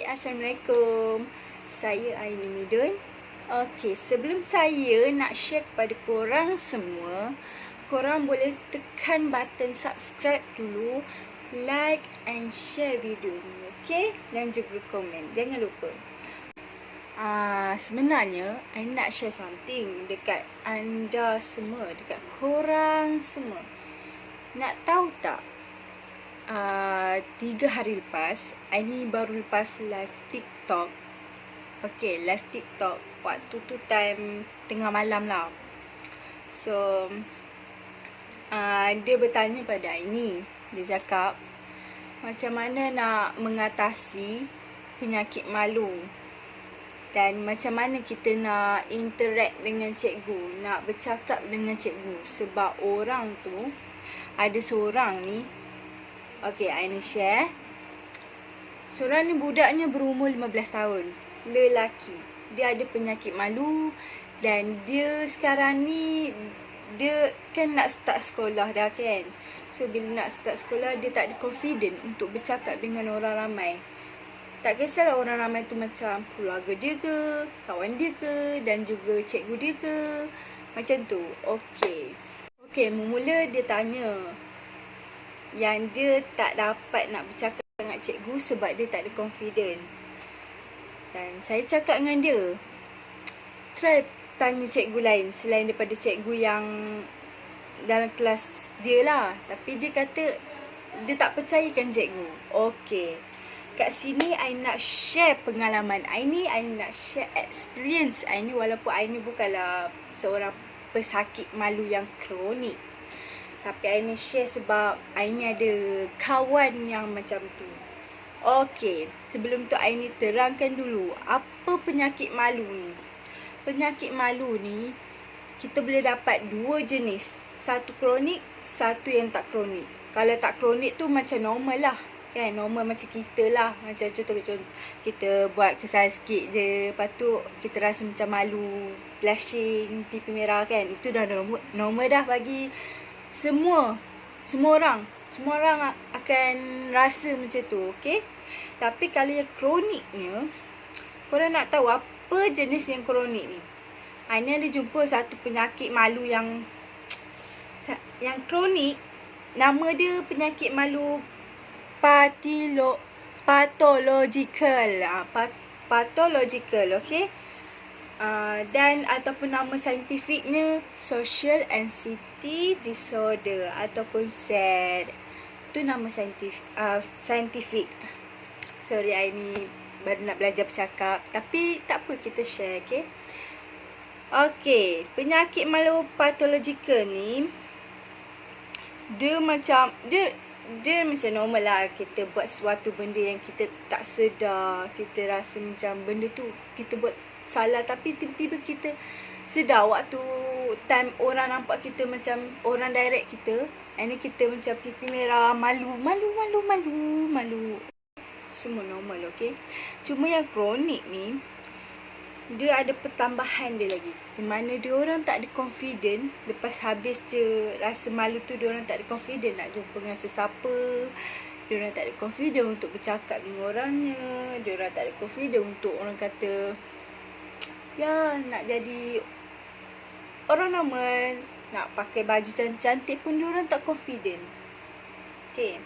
Hai, Assalamualaikum. Saya Aini Midun. Okey, sebelum saya nak share kepada korang semua, korang boleh tekan button subscribe dulu, like and share video ni, okey? Dan juga komen. Jangan lupa. Sebenarnya I nak share something dekat anda semua, dekat korang semua. Nak tahu tak? 3 hari lepas, I ni baru lepas live TikTok. Okay, live TikTok. Waktu tu time tengah malam lah. So, dia bertanya pada I ni. Dia cakap, macam mana nak mengatasi penyakit malu. Dan macam mana kita nak interact dengan cikgu, nak bercakap dengan cikgu. Sebab orang tu, ada seorang ni, okay, I nak share. Seorang ni budaknya berumur 15 tahun. Lelaki. Dia ada penyakit malu. Dan dia sekarang ni, dia kan nak start sekolah dah kan. So, bila nak start sekolah, dia tak ada confident untuk bercakap dengan orang ramai. Tak kisahlah orang ramai tu macam keluarga dia ke, kawan dia ke, dan juga cikgu dia ke. Macam tu. Okay, mula dia tanya yang dia tak dapat nak bercakap dengan cikgu sebab dia tak ada confident. Dan saya cakap dengan dia, try tanya cikgu lain selain daripada cikgu yang dalam kelas dia lah. Tapi dia kata dia tak percayakan cikgu. Okay, kat sini I nak share pengalaman I ni, I nak share experience I ni. Walaupun I ni bukanlah seorang pesakit malu yang kronik, tapi I ni share sebab I ni ada kawan yang macam tu. Okay, sebelum tu I ni terangkan dulu apa penyakit malu ni. Penyakit malu ni kita boleh dapat dua jenis. Satu kronik, satu yang tak kronik. Kalau tak kronik tu macam normal lah kan, normal macam kita lah. Macam contoh kita buat kesalahan sikit je, lepas tu kita rasa macam malu, blushing, pipi merah kan. Itu dah normal dah bagi semua orang akan rasa macam tu, okey? Tapi kalau yang kroniknya, korang nak tahu apa jenis yang kronik ni? Ni ada jumpa satu penyakit malu yang kronik. Nama dia penyakit malu pathological, okey? Dan ataupun nama saintifiknya Social Anxiety Disorder ataupun SAD. Itu nama saintifik. Sorry, I ni baru nak belajar bercakap. Tapi tak apa, kita share, okay? Okay, penyakit malu pathological ni, dia macam normal lah. Kita buat suatu benda yang kita tak sedar. Kita rasa macam benda tu kita buat salah, tapi tiba-tiba kita sedar waktu time orang nampak kita macam orang direct kita, and kita macam pipi merah, malu. Semua normal, okey. Cuma yang kronik ni, dia ada pertambahan dia lagi. Di mana dia orang tak ada confident. Lepas habis je rasa malu tu, dia orang tak ada confident nak jumpa dengan sesiapa. Dia orang tak ada confident untuk bercakap dengan orangnya. Dia orang tak ada confident untuk orang kata, ya, nak jadi orang normal, nak pakai baju cantik-cantik pun diorang tak confident. Okay,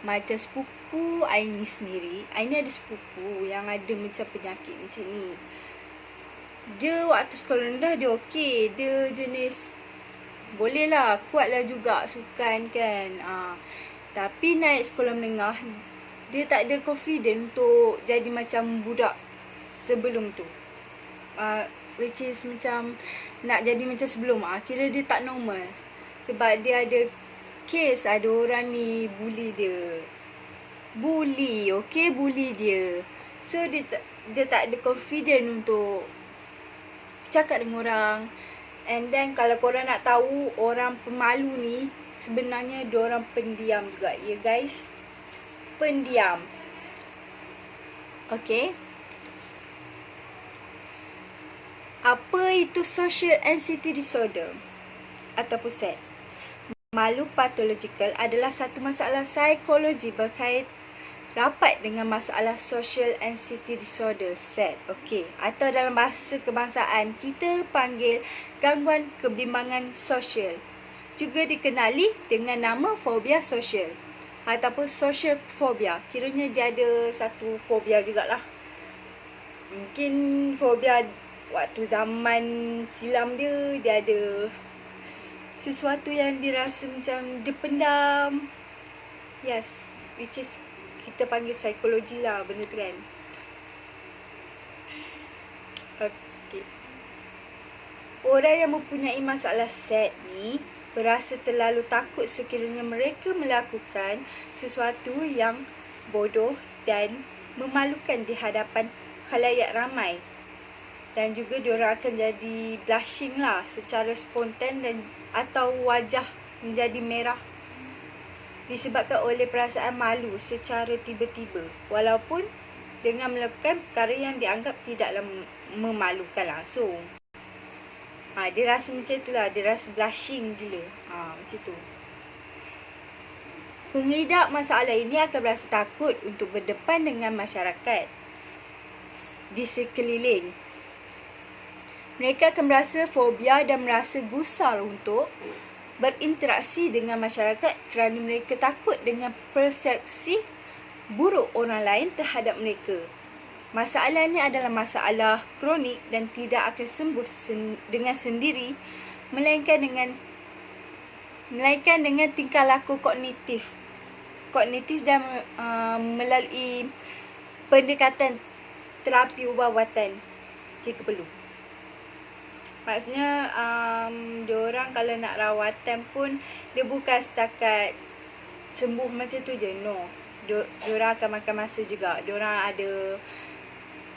macam sepupu I ni sendiri, I ni ada sepupu yang ada macam penyakit macam ni. Dia waktu sekolah rendah dia okey, dia jenis boleh lah, kuat lah juga sukan kan. Tapi naik sekolah menengah, dia tak ada confident untuk jadi macam budak sebelum tu. Which is macam nak jadi macam sebelum. Kira dia tak normal. Sebab dia ada kes, ada orang ni bully dia. Bully dia. So dia tak ada confident untuk cakap dengan orang. And then kalau korang nak tahu, orang pemalu ni sebenarnya dia orang pendiam juga. Ya guys, pendiam. Okay, apa itu Social Anxiety Disorder ataupun SAD? Malu pathological adalah satu masalah psikologi berkait rapat dengan masalah social anxiety disorder SAD. Okey, atau dalam bahasa kebangsaan kita panggil gangguan kebimbangan sosial. Juga dikenali dengan nama fobia sosial ataupun social phobia. Kiranya dia ada satu fobia jugalah. Mungkin fobia waktu zaman silam dia ada sesuatu yang dirasa macam dipendam. Yes, which is kita panggil psikologi lah benda tu kan. Okay. Orang yang mempunyai masalah SAD ni berasa terlalu takut sekiranya mereka melakukan sesuatu yang bodoh dan memalukan di hadapan khalayak ramai. Dan juga diorang akan jadi blushing lah secara spontan dan atau wajah menjadi merah disebabkan oleh perasaan malu secara tiba-tiba, walaupun dengan melakukan perkara yang dianggap tidaklah memalukan langsung. Dia rasa macam tu lah, dia rasa blushing gila. Macam tu. Pengidap masalah ini akan berasa takut untuk berdepan dengan masyarakat di sekeliling. Mereka akan merasa fobia dan merasa gusar untuk berinteraksi dengan masyarakat kerana mereka takut dengan persepsi buruk orang lain terhadap mereka. Masalah ini adalah masalah kronik dan tidak akan sembuh dengan sendiri melainkan dengan tingkah laku kognitif dan melalui pendekatan terapi ubah-ubatan jika perlu. Maksudnya diorang kalau nak rawatan pun dia bukan setakat sembuh macam tu je, no. Diorang akan makan masa juga. Diorang ada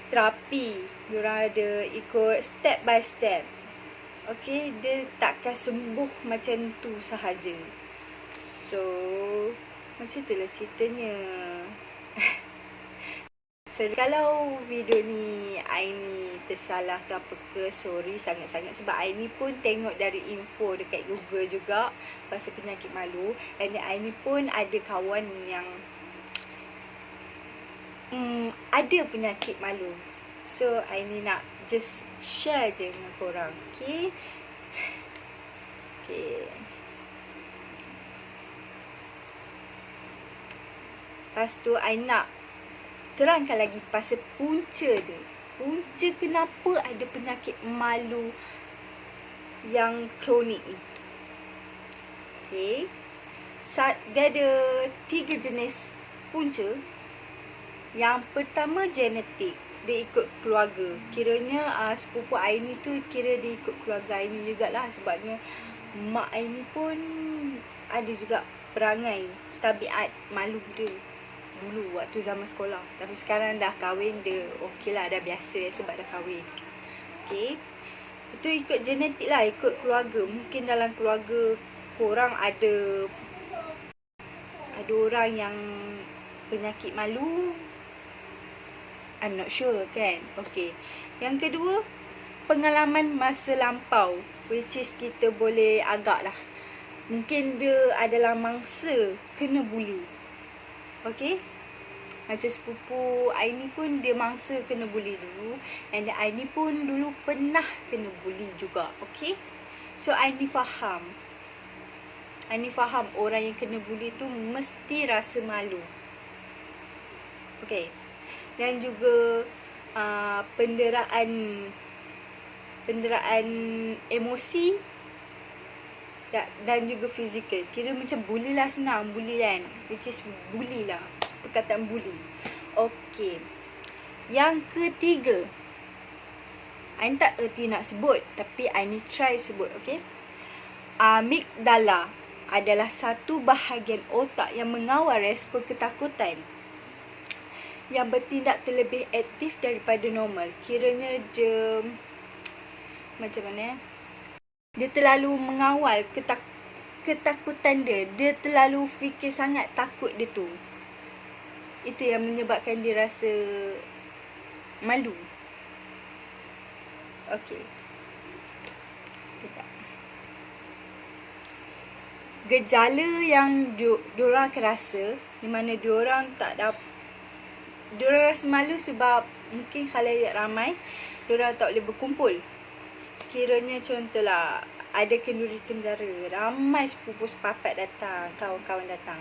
terapi, diorang ada ikut step by step. Okay, dia takkan sembuh macam tu sahaja. So, macam itulah ceritanya. So, kalau video ni Aini tersalah ke apa ke, sorry sangat-sangat. Sebab Aini pun tengok dari info dekat Google juga pasal penyakit malu. And Aini pun ada kawan yang ada penyakit malu. So, Aini nak just share je dengan korang. Okay. Lepas tu, Aini nak terangkan lagi pasal punca dia. Punca kenapa ada penyakit malu yang kronik ni. Okay. Dia ada 3 jenis punca. Yang pertama genetik. Dia ikut keluarga. Kiranya sepupu Aini tu kira dia ikut keluarga Aini jugalah. Sebabnya mak Aini pun ada juga perangai tabiat malu dia dulu waktu zaman sekolah. Tapi sekarang dah kahwin, dia okey lah, dah biasa sebab dah kahwin. Okay. Itu ikut genetik lah, ikut keluarga. Mungkin dalam keluarga korang ada orang yang penyakit malu. I'm not sure kan. Okay. Yang kedua, pengalaman masa lampau, which is kita boleh agak lah, mungkin dia adalah mangsa kena buli. Okay. Macam sepupu Aini pun dia mangsa kena buli dulu. And Aini pun dulu pernah kena buli juga. Okay. So Aini faham. Orang yang kena buli tu mesti rasa malu. Okay. Dan juga penderaan emosi dan juga fizikal. Kira macam bully lah, senang bully kan. Which is bully lah. Perkataan bully. Okay. Yang ketiga. Aini tak erti nak sebut. Tapi Aini try sebut. Okay. Amigdala adalah satu bahagian otak yang mengawal respon ketakutan, yang bertindak terlebih aktif daripada normal. Kiranya dia macam mana? Dia terlalu mengawal ketakutan dia. Dia terlalu fikir sangat takut dia tu. Itu yang menyebabkan dia rasa malu. Okey. Gejala yang diorang akan rasa, di mana diorang tak dapat Diorang rasa malu sebab mungkin khalayak ramai, diorang tak boleh berkumpul. Kiranya contohlah, ada kenduri kendara, ramai sepupu sepapat datang, kawan-kawan datang.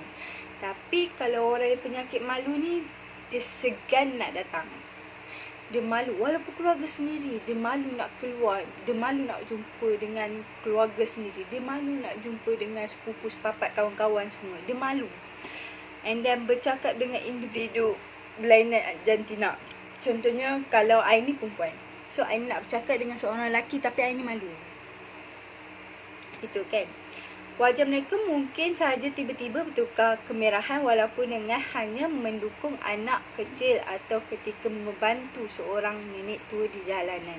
Tapi kalau orang yang penyakit malu ni, dia segan nak datang. Dia malu, walaupun keluarga sendiri, dia malu nak keluar, dia malu nak jumpa dengan keluarga sendiri, dia malu nak jumpa dengan sepupu sepapat, kawan-kawan semua, dia malu. And then bercakap dengan individu berlainan jantina. Contohnya kalau I ni perempuan, so I nak bercakap dengan seorang lelaki tapi I ni malu. Itu kan. Wajah mereka mungkin sahaja tiba-tiba bertukar kemerahan walaupun dengan hanya mendukung anak kecil atau ketika membantu seorang nenek tua di jalanan.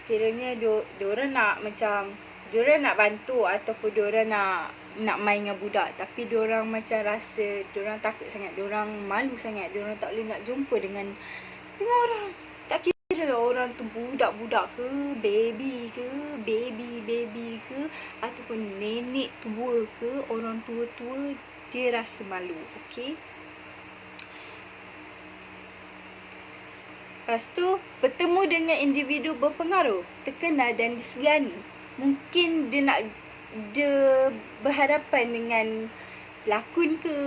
Kiranya diorang nak macam, diorang nak bantu ataupun diorang nak main dengan budak, tapi diorang macam rasa diorang takut sangat, diorang malu sangat, diorang tak boleh nak jumpa dengan orang. Tak kira lah orang tu budak-budak ke, baby ke, ataupun nenek tua ke, orang tua-tua, dia rasa malu, okey? Lepas tu, bertemu dengan individu berpengaruh, terkenal dan disegani. Mungkin dia berhadapan dengan pelakon ke,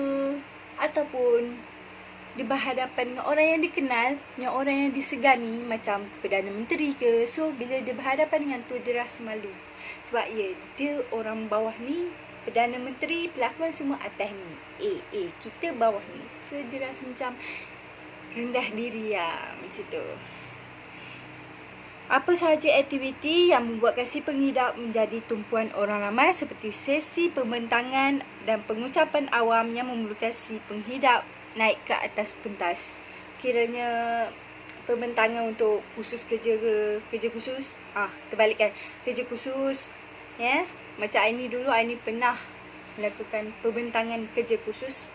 ataupun dia berhadapan dengan orang yang dikenal, yang orang yang disegani macam Perdana Menteri ke. So, bila dia berhadapan dengan tu, dia rasa malu. Sebab dia orang bawah ni, Perdana Menteri, pelakon semua atas ni. Kita bawah ni. So, dia rasa macam rendah diri lah, macam tu. Apa sahaja aktiviti yang membuatkan si penghidap menjadi tumpuan orang ramai seperti sesi pembentangan dan pengucapan awam yang memerlukan si penghidap naik ke atas pentas. Kiranya pembentangan untuk khusus kerja ke, kerja khusus, terbalikkan, kerja khusus, ya. Macam I dulu, I pernah melakukan pembentangan kerja khusus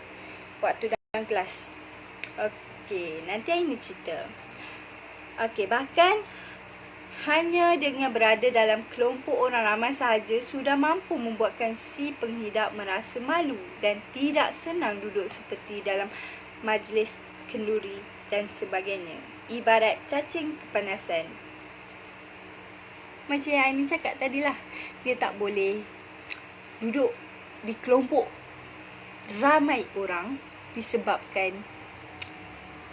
waktu dalam kelas. Okey, nanti I cerita. Okey, bahkan hanya dengan berada dalam kelompok orang ramai sahaja sudah mampu membuatkan si penghidap merasa malu dan tidak senang duduk seperti dalam majlis kenduri dan sebagainya. Ibarat cacing kepanasan. Macam yang Aini cakap tadilah, dia tak boleh duduk di kelompok ramai orang disebabkan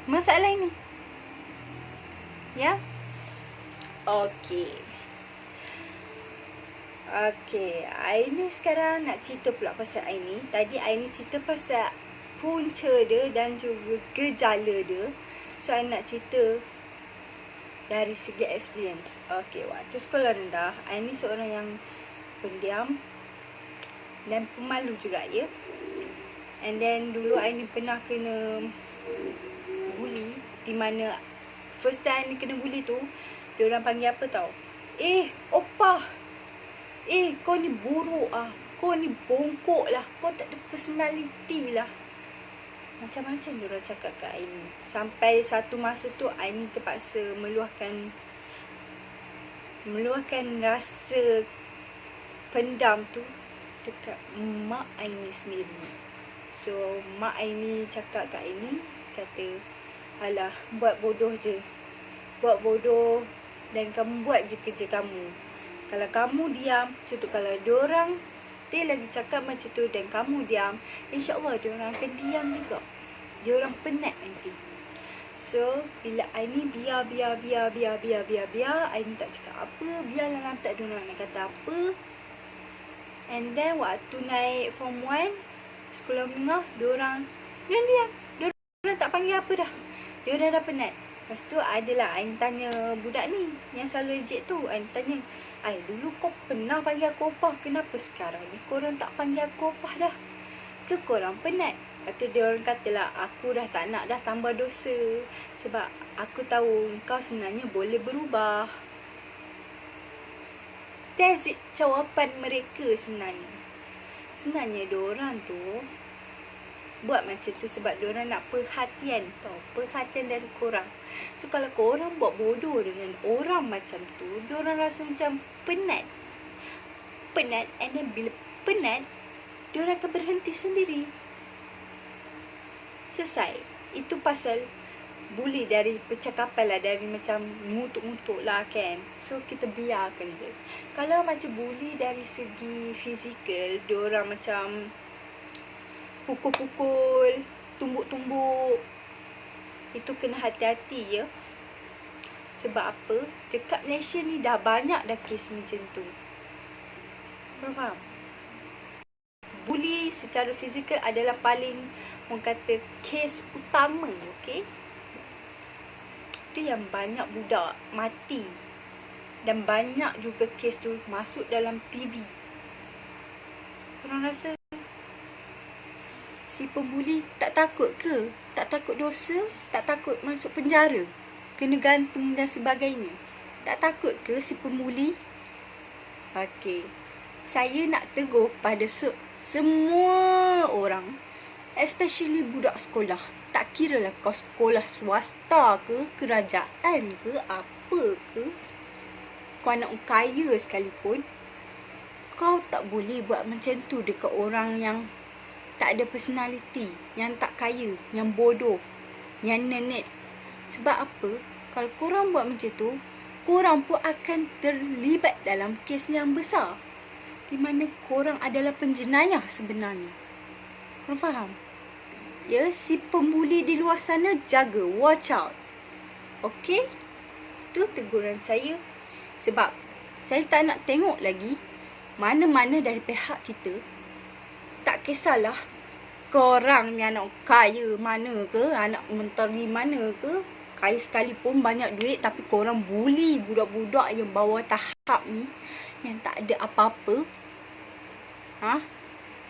masalah ini. Ya? Okey, Aini sekarang nak cerita pula pasal Aini. Tadi Aini cerita pasal punca dia dan juga gejala dia. So, Aini nak cerita dari segi experience. Okey, waktu sekolah rendah, Aini seorang yang pendiam dan pemalu juga, ya. And then dulu Aini pernah kena bully, di mana first time Aini kena bully tu, diorang panggil apa tau? Opah. Kau ni buruk ah. Kau ni bongkok lah. Kau tak ada personality lah. Macam-macam diorang cakap kat Aini. Sampai satu masa tu Aini terpaksa meluahkan rasa pendam tu dekat mak Aini sendiri. So, mak Aini cakap kat Aini, kata, alah, buat bodoh je. Buat bodoh dan kamu buat je kerja kamu. Kalau kamu diam, contoh kalau diorang still lagi cakap macam tu dan kamu diam, insya-Allah diorang akan diam juga. Diorang penat nanti. So, bila Aini biar, Aini tak cakap apa, biarlah tak diorang nak kata apa. And then waktu naik form 1, sekolah menengah, diorang diam. Diorang tak panggil apa dah. Diorang dah penat. Lepas tu adalah Ain tanya budak ni yang selalu ejek tu. Ain tanya, dulu kau pernah panggil aku opah, kenapa sekarang ni korang tak panggil aku opah dah? Ke korang penat? Lepas tu dia orang katalah, aku dah tak nak dah tambah dosa. Sebab aku tahu kau sebenarnya boleh berubah. That's it, jawapan mereka sebenarnya. Sebenarnya diorang tu buat macam tu sebab diorang nak perhatian tau. Perhatian dari korang. So, kalau korang buat bodoh dengan orang macam tu, diorang rasa macam penat. And then bila penat, diorang akan berhenti sendiri. Selesai. Itu pasal bully dari percakapan lah, dari macam ngutuk-ngutuk lah kan. So kita biarkan je. Kalau macam bully dari segi fizikal, diorang macam pukul-pukul, tumbuk-tumbuk, itu kena hati-hati ya. Sebab apa? Dekat Malaysia ni dah banyak dah kes macam tu. Korang faham? Bully secara fizikal adalah paling, orang kata, kes utama, okey? Itu yang banyak budak mati. Dan banyak juga kes tu masuk dalam TV. Korang rasa si pembuli tak takut ke? Tak takut dosa? Tak takut masuk penjara? Kena gantung dan sebagainya? Tak takut ke si pembuli? Okey. Saya nak tegur pada semua orang, especially budak sekolah. Tak kira lah kau sekolah swasta ke, kerajaan ke, apa ke. Kau anak kaya sekalipun, kau tak boleh buat macam tu dekat orang yang tak ada personality, yang tak kaya, yang bodoh, yang nenek. Sebab apa? Kalau korang buat macam tu, korang pun akan terlibat dalam kes yang besar, di mana korang adalah penjenayah sebenarnya. Korang faham? Ya, si pembuli di luar sana jaga, watch out. Okey? Itu teguran saya. Sebab saya tak nak tengok lagi mana-mana dari pihak kita. Tak kisahlah korang ni anak kaya mana ke, anak menteri mana ke, kaya sekalipun, banyak duit, tapi korang bully budak-budak yang bawah tahap ni, yang tak ada apa-apa.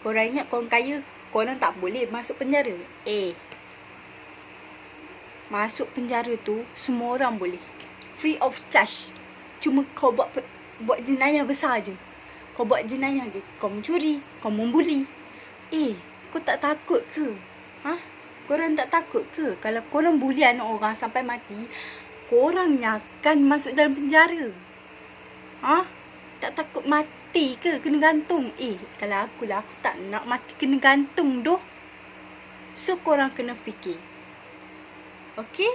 Korang ingat korang kaya, korang tak boleh masuk penjara? Masuk penjara tu semua orang boleh, free of charge. Cuma kau buat jenayah besar je. Kau buat jenayah je, kau mencuri, kau membuli. Kau tak takut ke? Korang tak takut ke? Kalau korang bully anak orang sampai mati, korang yang akan masuk dalam penjara. Tak takut mati ke? Kena gantung? Kalau aku tak nak mati kena gantung doh. So korang kena fikir. Okey?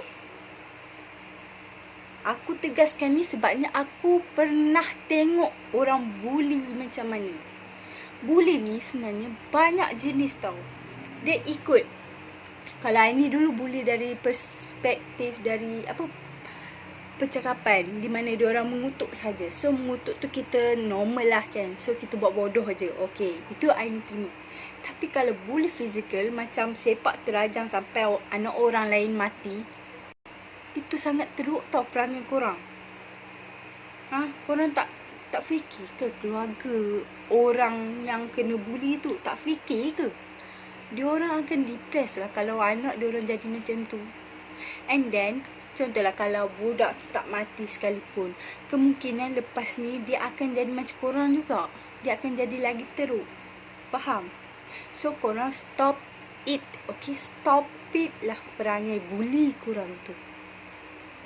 Aku tegaskan ni sebabnya aku pernah tengok orang bully macam mana. Bully ni sebenarnya banyak jenis tau. Dia ikut. Kalau ini dulu bully dari perspektif dari percakapan, di mana diorang mengutuk saja. So mengutuk tu kita normal lah kan. So kita buat bodoh je. Okey, itu I terima. Tapi kalau bully fizikal, macam sepak terajang sampai anak orang lain mati, itu sangat teruk tau perangai korang. Korang tak fikir ke keluarga orang yang kena bully tu? Tak fikir ke? Diorang akan depress lah kalau anak diorang jadi macam tu. And then, contohlah kalau budak tak mati sekalipun, kemungkinan lepas ni dia akan jadi macam korang juga. Dia akan jadi lagi teruk. Faham? So korang stop it. Okay, stop it lah perangai bully korang tu.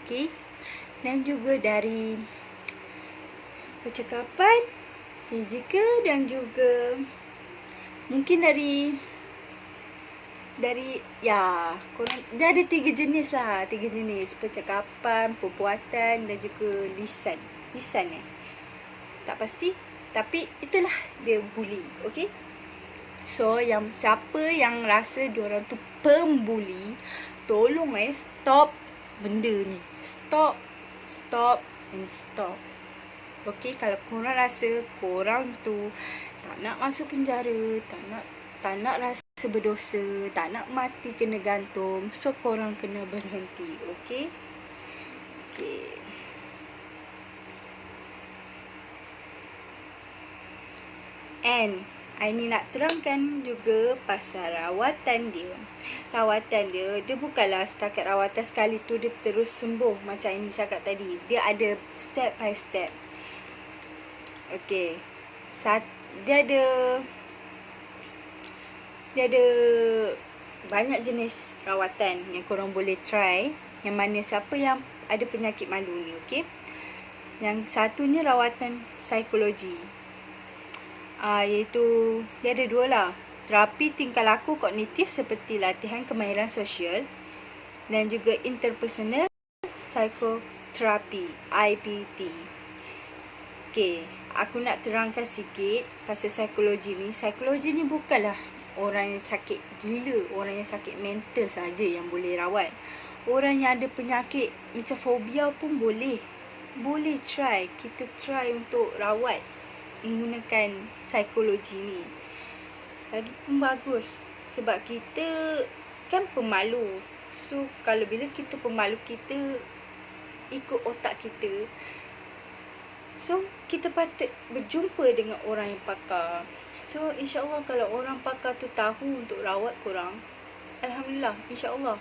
Okay. Dan juga dari percakapan, fizikal, dan juga mungkin dari korang, dia ada 3 jenis lah. 3 jenis: percakapan, perbuatan dan juga lisan. Tak pasti, tapi itulah dia bully. Okay. So siapa yang rasa diorang tu pembuli, tolong stop benda ni. Stop and stop. Okay, kalau korang rasa korang tu tak nak masuk penjara, tak nak rasa berdosa, tak nak mati kena gantung, so korang kena berhenti. Okay. And I ni nak terangkan juga pasal rawatan dia. Rawatan dia bukanlah setakat rawatan sekali tu dia terus sembuh macam ini cakap tadi. Dia ada step by step. Okay. Dia ada banyak jenis rawatan yang korang boleh try. Yang mana siapa yang ada penyakit malu ni, okay? Yang satunya rawatan psikologi. Iaitu dia ada 2 lah. Terapi tingkah laku kognitif seperti latihan kemahiran sosial. dan juga interpersonal psychotherapy, IPT. Okay, aku nak terangkan sikit pasal psikologi ni. Psikologi ni bukanlah orang yang sakit gila, orang yang sakit mental saja yang boleh rawat. Orang yang ada penyakit macam fobia pun boleh. Boleh try. Kita try untuk rawat menggunakan psikologi ni. Lagipun bagus. Sebab kita kan pemalu. So, kalau bila kita pemalu, kita ikut otak kita. So, kita patut berjumpa dengan orang yang pakar. So, insyaAllah kalau orang pakar tu tahu untuk rawat korang, Alhamdulillah, insyaAllah.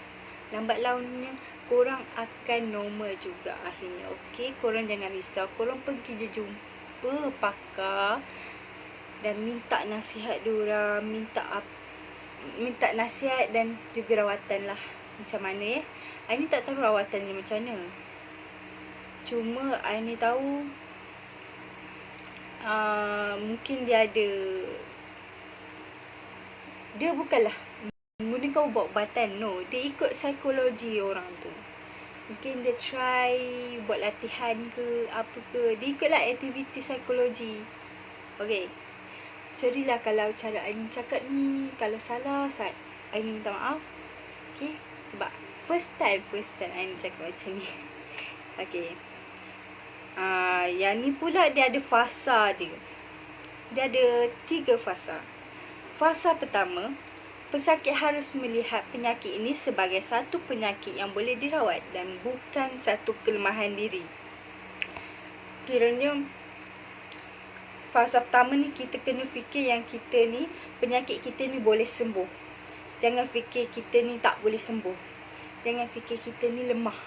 Lambat launnya, korang akan normal juga akhirnya. Okay, korang jangan risau. Korang pergi je jumpa pakar dan minta nasihat diorang, minta nasihat dan juga rawatan lah. Macam mana ya? I ni tak tahu rawatan ni macam mana. Cuma I ni tahu mungkin dia ada, dia bukanlah menggunakan ubat-ubatan, no. Dia ikut psikologi orang tu. Mungkin dia try buat latihan ke apa ke. Dia ikutlah aktiviti psikologi. Okay, sorry lah kalau cara I ni cakap ni, kalau salah I ni minta maaf. Okay, sebab first time I ni cakap macam ni. Okay, yang ni pula dia ada fasa dia. Dia ada 3 fasa. Fasa pertama, pesakit harus melihat penyakit ini sebagai satu penyakit yang boleh dirawat dan bukan satu kelemahan diri. Kiranya fasa pertama ni, kita kena fikir yang kita ni, penyakit kita ni boleh sembuh. Jangan fikir kita ni tak boleh sembuh. Jangan fikir kita ni lemah.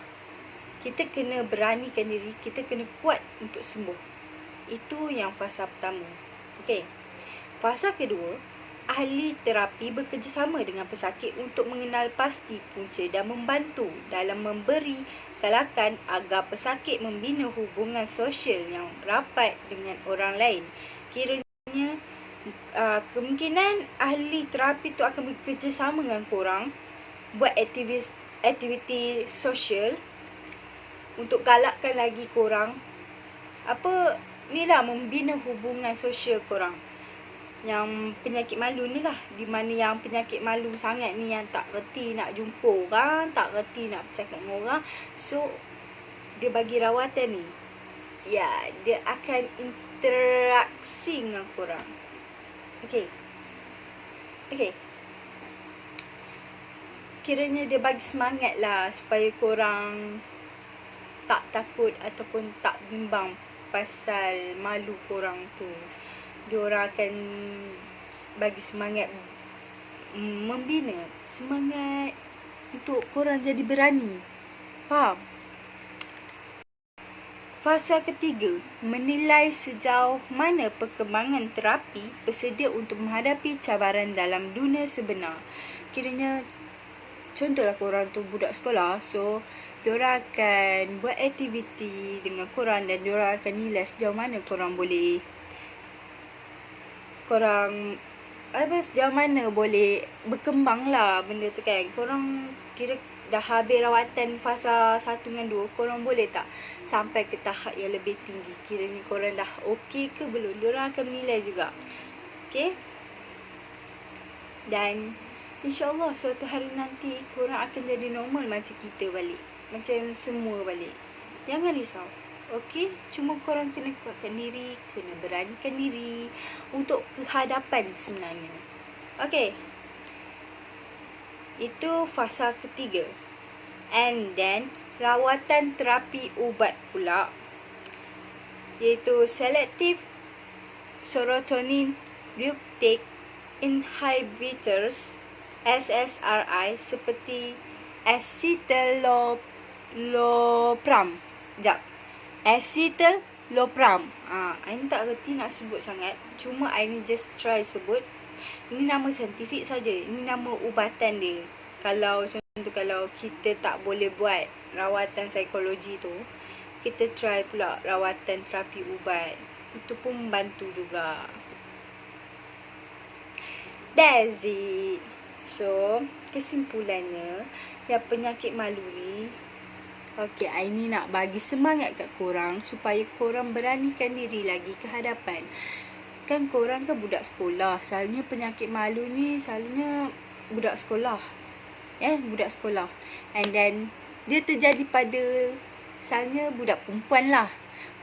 Kita kena beranikan diri, kita kena kuat untuk sembuh. Itu yang fasa pertama. Okey. Fasa kedua, ahli terapi bekerjasama dengan pesakit untuk mengenal pasti punca dan membantu dalam memberi galakan agar pesakit membina hubungan sosial yang rapat dengan orang lain. Kiranya kemungkinan ahli terapi tu akan bekerjasama dengan korang buat aktiviti sosial untuk galakkan lagi korang membina hubungan sosial korang. Yang penyakit malu ni lah, di mana yang penyakit malu sangat ni, yang tak reti nak jumpa orang, tak reti nak bercakap dengan orang. So, dia bagi rawatan ni, ya, dia akan interaksi dengan korang. Okay. Kiranya dia bagi semangat lah supaya korang tak takut ataupun tak bimbang pasal malu korang tu. Diorang akan bagi semangat, membina semangat untuk korang jadi berani. Faham? Fasa ketiga, menilai sejauh mana perkembangan terapi bersedia untuk menghadapi cabaran dalam dunia sebenar. Kiranya, contohlah korang tu budak sekolah, so diorang akan buat aktiviti dengan korang dan diorang akan nilai sejauh mana korang boleh, sejauh mana boleh berkembang lah benda tu kan. Korang kira dah habis rawatan fasa 1 dengan 2, korang boleh tak sampai ke tahap yang lebih tinggi? Kiranya korang dah okey ke belum? Diorang akan menilai juga. Okay? Dan InsyaAllah suatu hari nanti korang akan jadi normal macam kita balik. Macam semua balik. Jangan risau. Okey, cuma korang kena kuatkan diri, kena beranikan diri untuk kehadapan sebenarnya. Okey. Itu fasa ketiga. And then, rawatan terapi ubat pula, iaitu Selective Serotonin Reuptake Inhibitors, SSRI, seperti escitalopram. Escitalopram. I tak reti nak sebut sangat. Cuma I ni just try sebut. Ini nama saintifik saja. Ini nama ubatan dia. Kalau kita tak boleh buat rawatan psikologi tu, kita try pula rawatan terapi ubat. Itu pun membantu juga. That's it. So, kesimpulannya, yang penyakit malu ni, okey, Aini nak bagi semangat kat korang supaya korang beranikan diri lagi ke hadapan. Kan korang kan budak sekolah. Selalunya penyakit malu ni selalunya budak sekolah. Budak sekolah. And then dia terjadi pada selalunya budak perempuan lah.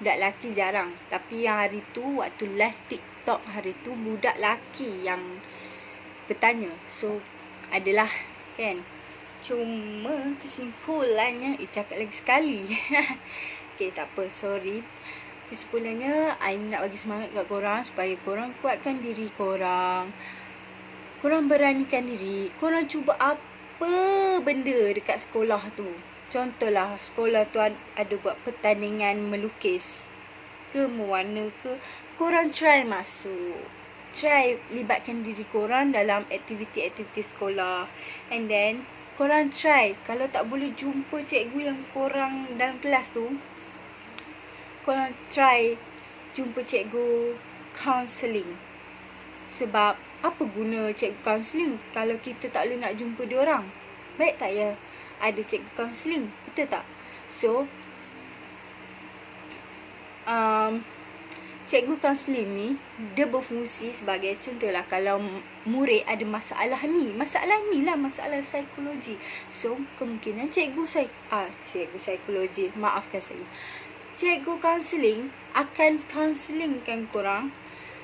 Budak lelaki jarang. Tapi yang hari tu waktu live TikTok hari tu budak lelaki yang bertanya. So adalah kan. Cuma kesimpulannya cakap lagi sekali. Okay, tak apa, sorry. Kesimpulannya, Aini nak bagi semangat kat korang supaya korang kuatkan diri korang. Korang beranikan diri. Korang cuba apa benda dekat sekolah tu. Contohlah, sekolah tu ada buat pertandingan melukis ke mewarna ke. Korang try masuk. Try libatkan diri korang dalam aktiviti-aktiviti sekolah. And then, korang try. Kalau tak boleh jumpa cikgu yang korang dalam kelas tu, korang try jumpa cikgu counselling. Sebab apa guna cikgu counselling kalau kita tak boleh nak jumpa dia orang? Baik tak ya ada cikgu counselling, betul tak? So cikgu counselling ni dia berfungsi sebagai, contohlah kalau murid ada masalah ni lah, masalah psikologi. So kemungkinan cikgu psikologi, maafkan saya, cikgu counselling akan counselingkan korang,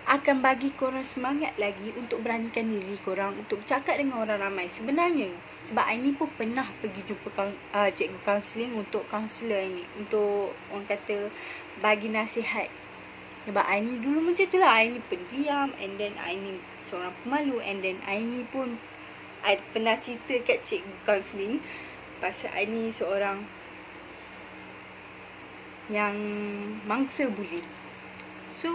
akan bagi korang semangat lagi untuk beranikan diri korang untuk bercakap dengan orang ramai. Sebenarnya sebab Aini pun pernah pergi jumpa cikgu counselling untuk kaunselor ini, untuk orang kata bagi nasihat. Sebab Aini dulu macam tu lah, Aini pendiam, and then Aini seorang pemalu, and then Aini pun pernah cerita kat cikgu counselling pasal Aini seorang yang mangsa buli. So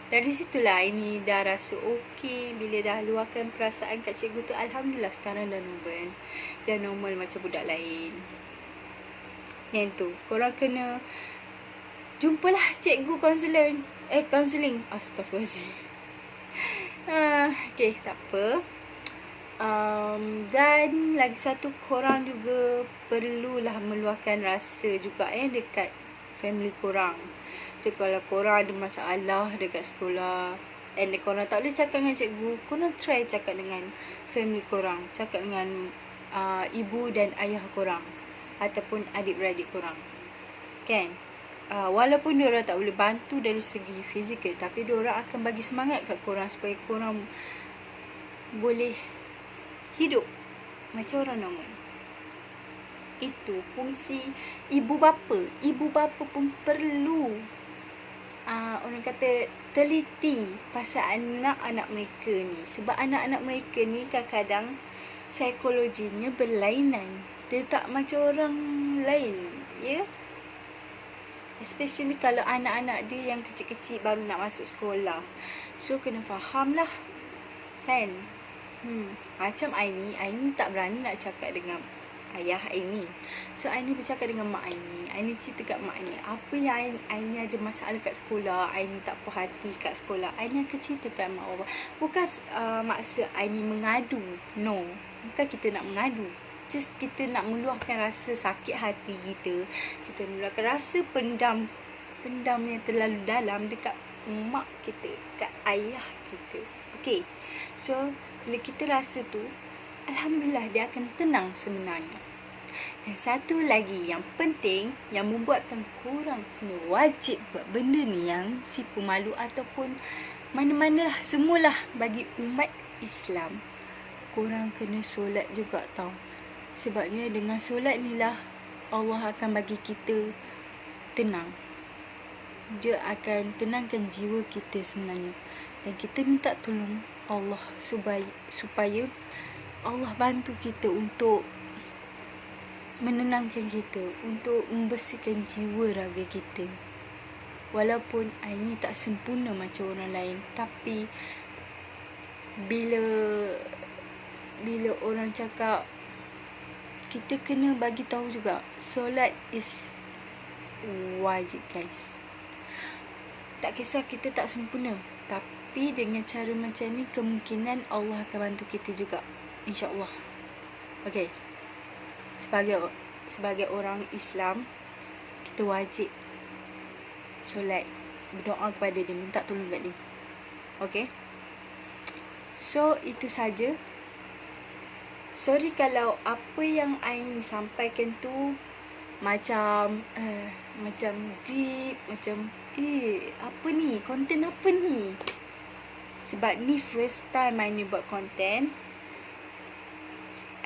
dari situlah Aini dah rasa okey. Bila dah luahkan perasaan kat cikgu tu, alhamdulillah sekarang dah normal. Dah normal macam budak lain. Yang tu, korang kena jumpalah cikgu counselling. Astaghfirullahaladzim. Okay, tak apa. Dan lagi satu, korang juga perlulah meluahkan rasa juga dekat family korang. So kalau korang ada masalah dekat sekolah and korang tak boleh cakap dengan cikgu, korang try cakap dengan family korang, cakap dengan ibu dan ayah korang ataupun adik-beradik korang. Kan? Walaupun diorang tak boleh bantu dari segi fizikal, tapi diorang akan bagi semangat kat korang supaya korang boleh hidup macam orang normal. Itu fungsi ibu bapa. Ibu bapa pun perlu orang kata teliti pasal anak-anak mereka ni. Sebab anak-anak mereka ni kadang-kadang psikologinya berlainan. Dia tak macam orang lain, ya. Especially kalau anak-anak dia yang kecil-kecil baru nak masuk sekolah. So kena faham lah, kan. Macam Aini tak berani nak cakap dengan ayah Aini. So Aini bercakap dengan mak Aini. Aini cerita kat mak Aini apa yang Aini ada masalah kat sekolah, Aini tak puas hati kat sekolah. Aini akan cerita kat mak bapa. Bukan maksud Aini mengadu. No, bukan kita nak mengadu. Just kita nak meluahkan rasa sakit hati kita. Kita meluahkan rasa pendam yang terlalu dalam dekat mak kita, dekat ayah kita. Okay, so bila kita rasa tu, alhamdulillah dia akan tenang sebenarnya. Dan satu lagi yang penting, yang membuatkan korang kena wajib buat benda ni, yang si pemalu ataupun mana-manalah, semualah bagi umat Islam, korang kena solat juga tau. Sebabnya dengan solat ni lah Allah akan bagi kita tenang. Dia akan tenangkan jiwa kita sebenarnya. Dan kita minta tolong Allah supaya Allah bantu kita untuk menenangkan kita, untuk membersihkan jiwa raga kita. Walaupun Aini tak sempurna macam orang lain, tapi bila orang cakap, kita kena bagi tahu juga solat is wajib, guys. Tak kisah kita tak sempurna, tapi dengan cara macam ni kemungkinan Allah akan bantu kita juga. InsyaAllah. Okay. Sebagai orang Islam, kita wajib solat, berdoa kepada dia, minta tolong kat dia. Okay. So, itu saja. Sorry kalau apa yang Aini sampaikan tu macam deep, macam apa ni, konten apa ni. Sebab ni first time Aini buat konten.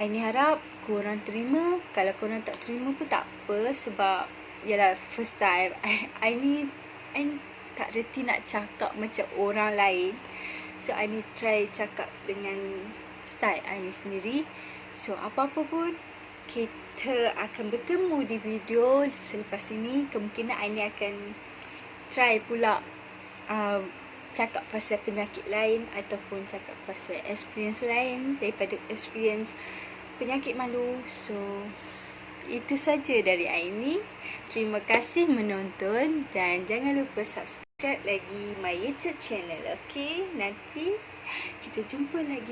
Aini harap korang terima. Kalau korang tak terima pun tak apa, sebab yalah first time. Aini tak reti nak cakap macam orang lain. So Aini try cakap dengan style Aini sendiri. So apa-apa pun kita akan bertemu di video selepas ini. Kemungkinan Aini akan try pula cakap pasal penyakit lain ataupun cakap pasal experience lain daripada experience penyakit malu. So itu saja dari Aini. Terima kasih menonton dan jangan lupa subscribe lagi my YouTube channel. Okay, nanti kita jumpa lagi